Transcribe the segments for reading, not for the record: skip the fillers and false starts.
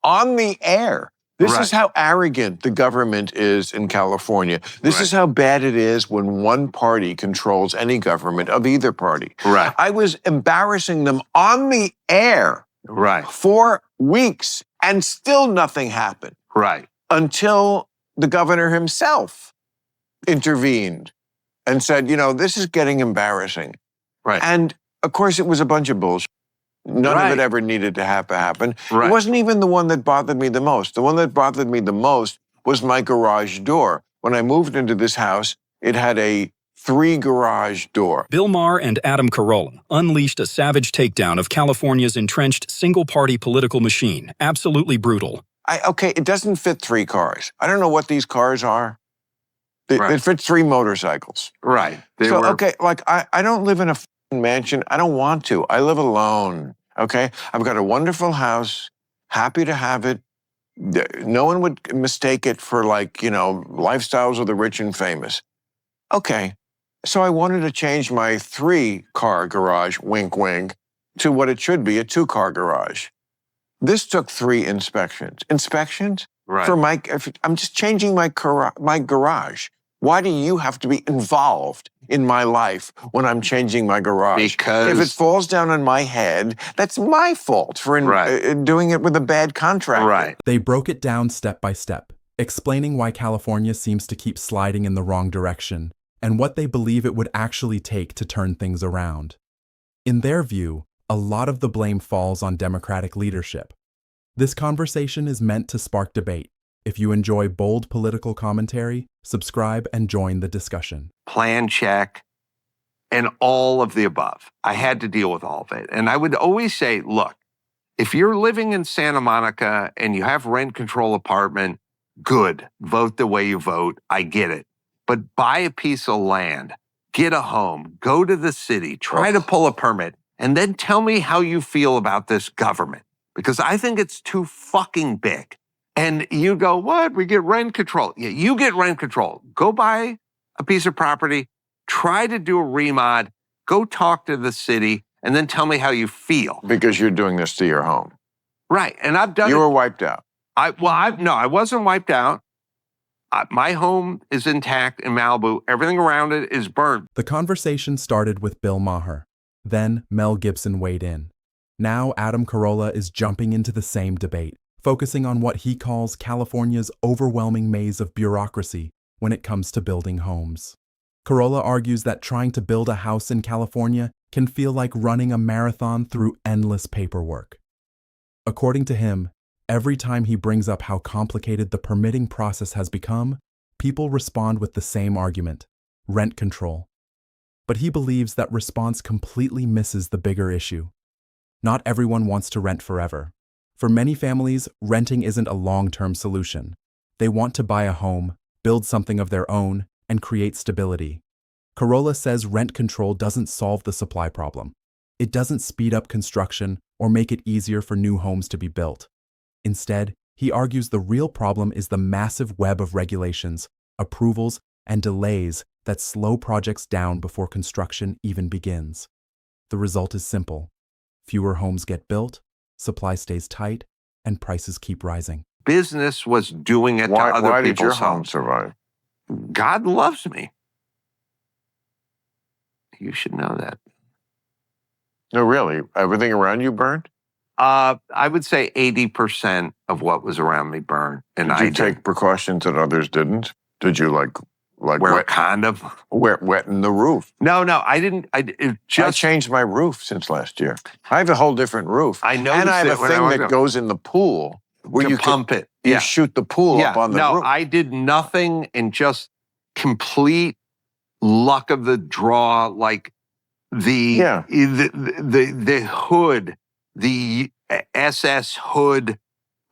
on the air. This Right. is how arrogant the government is in California. This is how bad it is when one party controls any government of either party. Right. I was embarrassing them on the air Right. for weeks, and still nothing happened Right. until the governor himself intervened and said, this is getting embarrassing. Right. And of course, it was a bunch of bullshit. None of it ever needed to happen. Right. It wasn't even the one that bothered me the most. The one that bothered me the most was my garage door. When I moved into this house, it had a 3-garage door. Bill Maher and Adam Carolla unleashed a savage takedown of California's entrenched single-party political machine. Absolutely brutal. It doesn't fit 3 cars. I don't know what these cars are. It fits 3 motorcycles. Right. I don't live in a mansion. I don't want to. I live alone. Okay? I've got a wonderful house, happy to have it. No one would mistake it for lifestyles of the rich and famous. Okay. So I wanted to change my 3-car garage, wink, wink, to what it should be, a 2-car garage. This took 3 inspections. Inspections? Right. I'm just changing my garage. Why do you have to be involved in my life when I'm changing my garage? Because if it falls down on my head, that's my fault for doing it with a bad contractor. Right. They broke it down step by step, explaining why California seems to keep sliding in the wrong direction and what they believe it would actually take to turn things around. In their view, a lot of the blame falls on Democratic leadership. This conversation is meant to spark debate. If you enjoy bold political commentary, subscribe and join the discussion. Plan check and all of the above. I had to deal with all of it. And I would always say, look, if you're living in Santa Monica and you have rent control apartment, good. Vote the way you vote. I get it. But buy a piece of land, get a home, go to the city, try to pull a permit, and then tell me how you feel about this government. Because I think it's too fucking big. And you go, what? We get rent control. Yeah, you get rent control. Go buy a piece of property, try to do a remod, go talk to the city, and then tell me how you feel. Because you're doing this to your home. Right, and I've done it. You were wiped out. No, I wasn't wiped out. My home is intact in Malibu. Everything around it is burned. The conversation started with Bill Maher. Then Mel Gibson weighed in. Now Adam Carolla is jumping into the same debate, focusing on what he calls California's overwhelming maze of bureaucracy when it comes to building homes. Carolla argues that trying to build a house in California can feel like running a marathon through endless paperwork. According to him, every time he brings up how complicated the permitting process has become, people respond with the same argument: rent control. But he believes that response completely misses the bigger issue. Not everyone wants to rent forever. For many families, renting isn't a long-term solution. They want to buy a home, build something of their own, and create stability. Carolla says rent control doesn't solve the supply problem. It doesn't speed up construction or make it easier for new homes to be built. Instead, he argues the real problem is the massive web of regulations, approvals, and delays that slow projects down before construction even begins. The result is simple. Fewer homes get built, supply stays tight, and prices keep rising. Business was doing it to other people's Why did your home homes. survive? God loves me. You should know that. No, really? Everything around you burned? I would say 80% of what was around me burned. And Did you take precautions that others didn't? Did you like wear a condom? Wetting the roof? No, I didn't. I changed my roof since last year. I have a whole different roof. I know. And I have a thing that goes in the pool where you pump it. You shoot the pool up on the roof. No, I did nothing, and just complete luck of the draw, like the Hood, the SS Hood,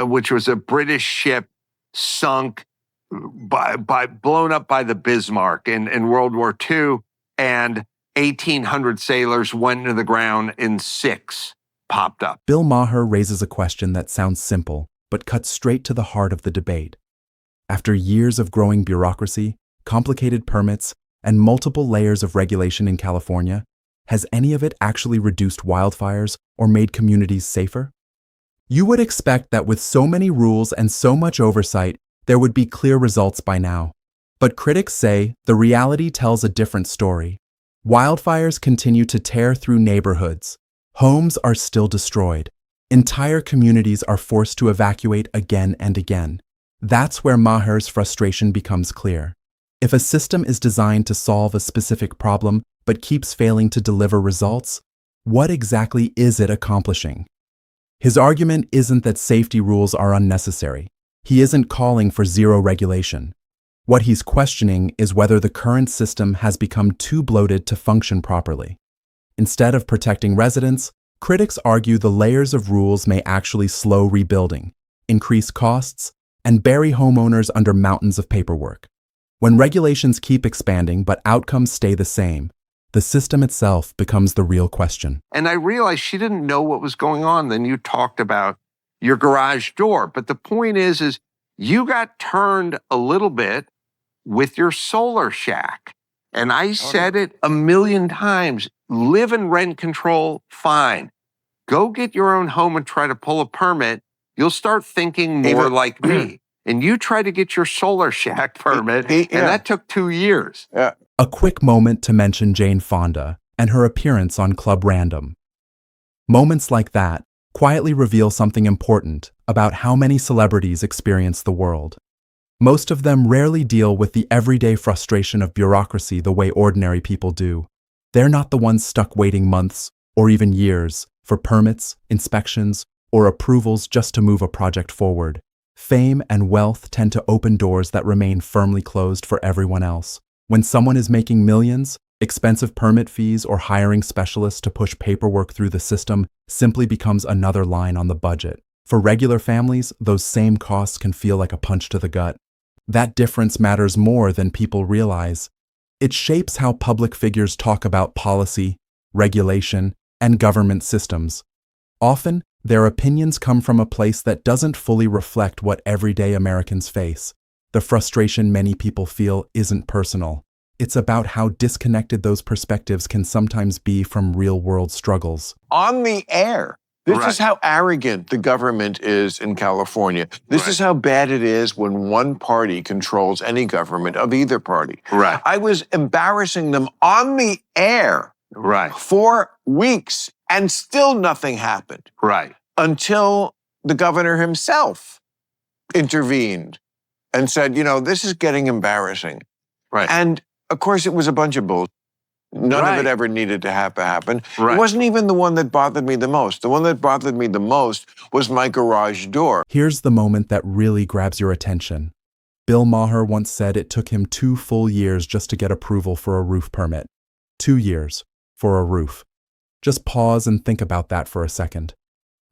which was a British ship, sunk blown up by the Bismarck in World War II, and 1,800 sailors went into the ground and 6 popped up. Bill Maher raises a question that sounds simple, but cuts straight to the heart of the debate. After years of growing bureaucracy, complicated permits, and multiple layers of regulation in California, has any of it actually reduced wildfires or made communities safer? You would expect that with so many rules and so much oversight, there would be clear results by now. But critics say the reality tells a different story. Wildfires continue to tear through neighborhoods. Homes are still destroyed. Entire communities are forced to evacuate again and again. That's where Maher's frustration becomes clear. If a system is designed to solve a specific problem but keeps failing to deliver results, what exactly is it accomplishing? His argument isn't that safety rules are unnecessary. He isn't calling for zero regulation. What he's questioning is whether the current system has become too bloated to function properly. Instead of protecting residents, critics argue the layers of rules may actually slow rebuilding, increase costs, and bury homeowners under mountains of paperwork. When regulations keep expanding but outcomes stay the same, the system itself becomes the real question. And I realized she didn't know what was going on. Then you talked about your garage door. But the point is you got turned a little bit with your solar shack. And I said it a million times. Live in rent control, fine. Go get your own home and try to pull a permit. You'll start thinking more like me. And you try to get your solar shack permit, and that took 2 years. A quick moment to mention Jane Fonda and her appearance on Club Random. Moments like that quietly reveal something important about how many celebrities experience the world. Most of them rarely deal with the everyday frustration of bureaucracy the way ordinary people do. They're not the ones stuck waiting months or even years for permits, inspections, or approvals just to move a project forward. Fame and wealth tend to open doors that remain firmly closed for everyone else. When someone is making millions, expensive permit fees or hiring specialists to push paperwork through the system simply becomes another line on the budget. For regular families, those same costs can feel like a punch to the gut. That difference matters more than people realize. It shapes how public figures talk about policy, regulation, and government systems. Often, their opinions come from a place that doesn't fully reflect what everyday Americans face. The frustration many people feel isn't personal. It's about how disconnected those perspectives can sometimes be from real-world struggles. On the air. This is how arrogant the government is in California. This is how bad it is when one party controls any government of either party. I was embarrassing them on the air for weeks, and still nothing happened. Until the governor himself intervened and said, this is getting embarrassing. And of course, it was a bunch of bull. None of it ever needed to happen. It wasn't even the one that bothered me the most. The one that bothered me the most was my garage door. Here's the moment that really grabs your attention. Bill Maher once said it took him 2 full years just to get approval for a roof permit. 2 years for a roof. Just pause and think about that for a second.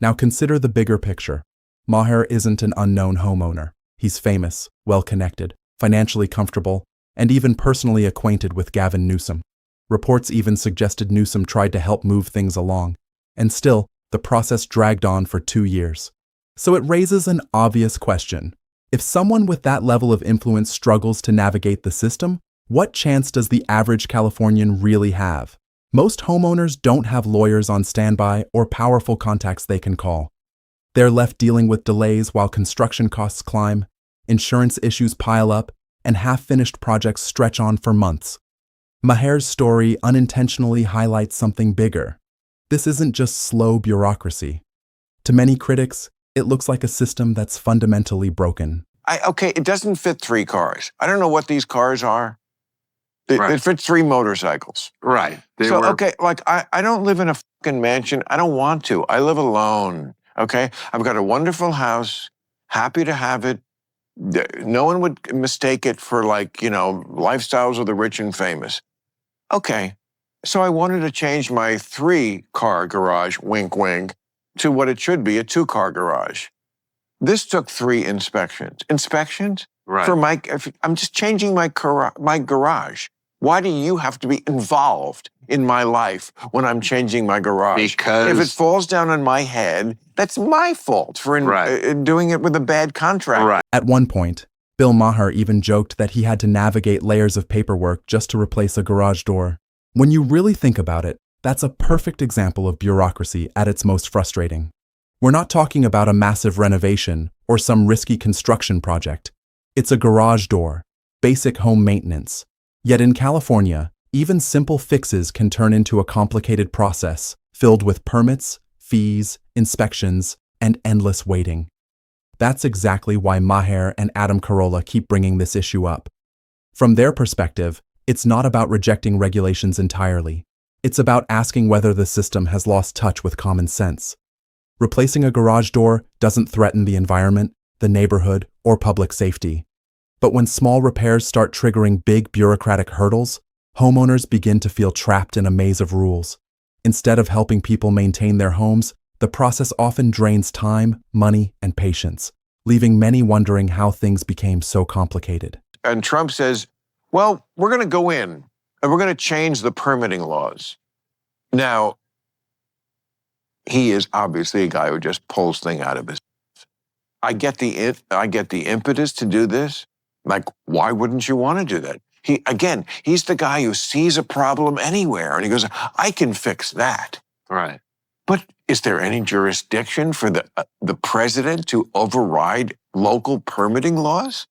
Now consider the bigger picture. Maher isn't an unknown homeowner. He's famous, well-connected, financially comfortable, and even personally acquainted with Gavin Newsom. Reports even suggested Newsom tried to help move things along. And still, the process dragged on for 2 years. So it raises an obvious question. If someone with that level of influence struggles to navigate the system, what chance does the average Californian really have? Most homeowners don't have lawyers on standby or powerful contacts they can call. They're left dealing with delays while construction costs climb, insurance issues pile up, and half-finished projects stretch on for months. Maher's story unintentionally highlights something bigger. This isn't just slow bureaucracy. To many critics, it looks like a system that's fundamentally broken. It doesn't fit 3 cars. I don't know what these cars are. It fits 3 motorcycles. I don't live in a fucking mansion. I don't want to. I live alone, okay? I've got a wonderful house, happy to have it. No one would mistake it for lifestyles of the rich and famous. Okay, so I wanted to change my 3-car garage, wink, wink, to what it should be, a 2-car garage. This took 3 inspections. Inspections? I'm just changing my garage. Why do you have to be involved in my life when I'm changing my garage? Because if it falls down on my head, that's my fault for doing it with a bad contract. At one point, Bill Maher even joked that he had to navigate layers of paperwork just to replace a garage door. When you really think about it, that's a perfect example of bureaucracy at its most frustrating. We're not talking about a massive renovation or some risky construction project. It's a garage door, basic home maintenance. Yet in California, even simple fixes can turn into a complicated process filled with permits, fees, inspections, and endless waiting. That's exactly why Maher and Adam Carolla keep bringing this issue up. From their perspective, it's not about rejecting regulations entirely. It's about asking whether the system has lost touch with common sense. Replacing a garage door doesn't threaten the environment, the neighborhood, or public safety. But when small repairs start triggering big bureaucratic hurdles, homeowners begin to feel trapped in a maze of rules. Instead of helping people maintain their homes, the process often drains time, money, and patience, leaving many wondering how things became so complicated. And Trump says, well, we're going to go in and we're going to change the permitting laws. Now, he is obviously a guy who just pulls things out of his. I get the impetus to do this. Like, why wouldn't you want to do that? He's the guy who sees a problem anywhere and he goes, I can fix that. Right. But is there any jurisdiction for the president to override local permitting laws?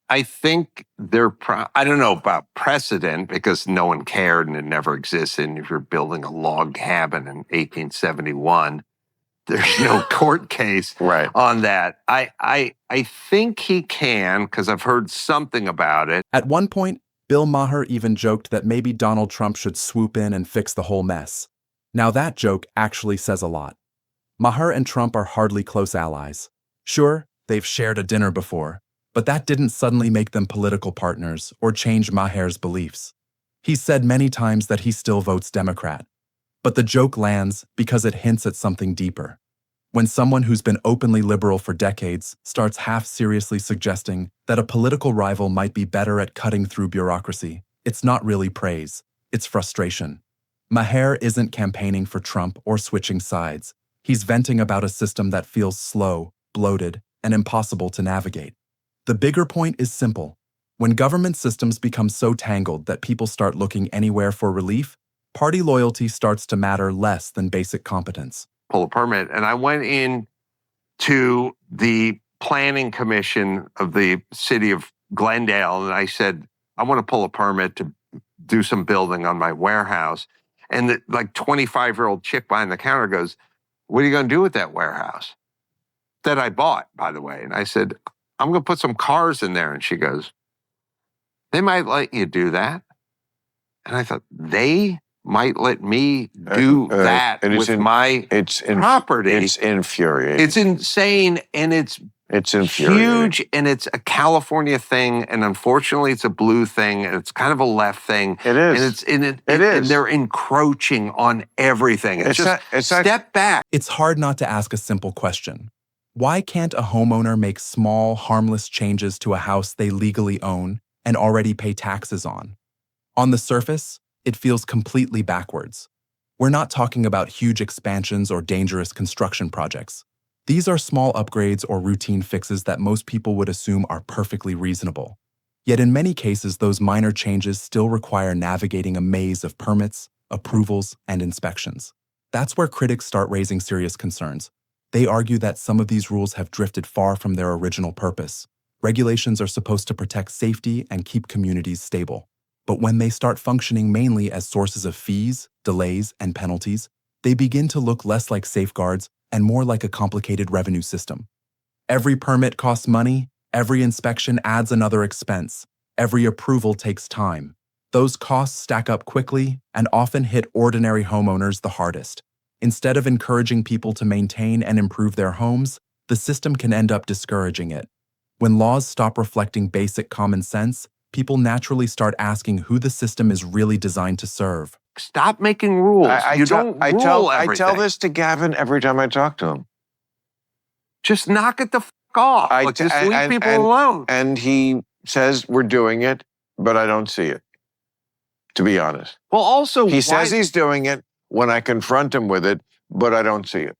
I think I don't know about precedent because no one cared and it never existed. And if you're building a log cabin in 1871, there's no court case Right. on that. I think he can because I've heard something about it. At one point, Bill Maher even joked that maybe Donald Trump should swoop in and fix the whole mess. Now that joke actually says a lot. Maher and Trump are hardly close allies. Sure, they've shared a dinner before, but that didn't suddenly make them political partners or change Maher's beliefs. He's said many times that he still votes Democrat. But the joke lands because it hints at something deeper. When someone who's been openly liberal for decades starts half-seriously suggesting that a political rival might be better at cutting through bureaucracy, it's not really praise, it's frustration. Maher isn't campaigning for Trump or switching sides. He's venting about a system that feels slow, bloated, and impossible to navigate. The bigger point is simple. When government systems become so tangled that people start looking anywhere for relief, party loyalty starts to matter less than basic competence. Pull a permit. And I went in to the planning commission of the city of Glendale and I said, I want to pull a permit to do some building on my warehouse. And the 25-year-old chick behind the counter goes, what are you going to do with that warehouse? That I bought, by the way. And I said, I'm going to put some cars in there. And she goes, they might let you do that. And I thought, they might let me do that with my property. It's infuriating. It's insane, and it's infuriating. Huge, and it's a California thing, and unfortunately, it's a blue thing, and it's kind of a left thing. It is. And and they're encroaching on everything. Step back. It's hard not to ask a simple question. Why can't a homeowner make small, harmless changes to a house they legally own and already pay taxes on? On the surface, it feels completely backwards. We're not talking about huge expansions or dangerous construction projects. These are small upgrades or routine fixes that most people would assume are perfectly reasonable. Yet in many cases, those minor changes still require navigating a maze of permits, approvals, and inspections. That's where critics start raising serious concerns. They argue that some of these rules have drifted far from their original purpose. Regulations are supposed to protect safety and keep communities stable. But when they start functioning mainly as sources of fees, delays, and penalties, they begin to look less like safeguards and more like a complicated revenue system. Every permit costs money, every inspection adds another expense, every approval takes time. Those costs stack up quickly and often hit ordinary homeowners the hardest. Instead of encouraging people to maintain and improve their homes, the system can end up discouraging it. When laws stop reflecting basic common sense, people naturally start asking who the system is really designed to serve. Stop making rules. I tell this to Gavin every time I talk to him. Just knock it the f*** off. Just leave people alone. And he says we're doing it, but I don't see it, to be honest. Well, also, he says he's doing it when I confront him with it, but I don't see it.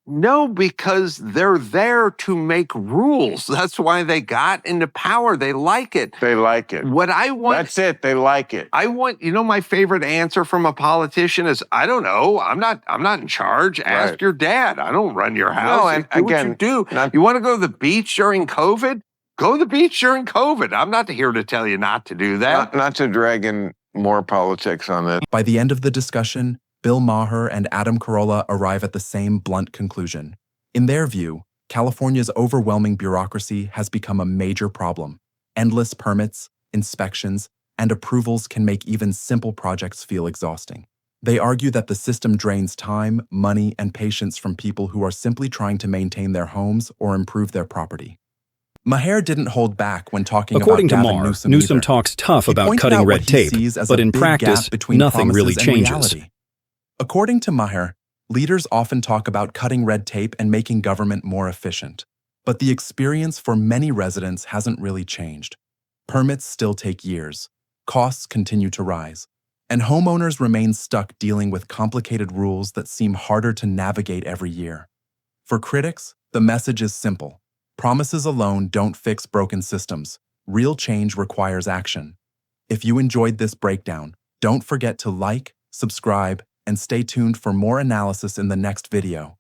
No, because they're there to make rules. That's why they got into power. They like it. They like it. What I want. That's it. They like it. I want, my favorite answer from a politician is, I don't know. I'm not in charge. Ask Right. your dad. I don't run your house. No, and do again, what you do. not- You want to go to the beach during COVID? Go to the beach during COVID. I'm not here to tell you not to do that. Not to drag in more politics on this. By the end of the discussion, Bill Maher and Adam Carolla arrive at the same blunt conclusion. In their view, California's overwhelming bureaucracy has become a major problem. Endless permits, inspections, and approvals can make even simple projects feel exhausting. They argue that the system drains time, money, and patience from people who are simply trying to maintain their homes or improve their property. Maher didn't hold back when talking According about to Gavin Maher, Newsom Newsom either. talks tough He about pointed cutting out red what he tape, sees as but a in big practice, gap between nothing really promises and changes. reality. According to Maher, leaders often talk about cutting red tape and making government more efficient. But the experience for many residents hasn't really changed. Permits still take years, costs continue to rise, and homeowners remain stuck dealing with complicated rules that seem harder to navigate every year. For critics, the message is simple. Promises alone don't fix broken systems. Real change requires action. If you enjoyed this breakdown, don't forget to like, subscribe, and stay tuned for more analysis in the next video.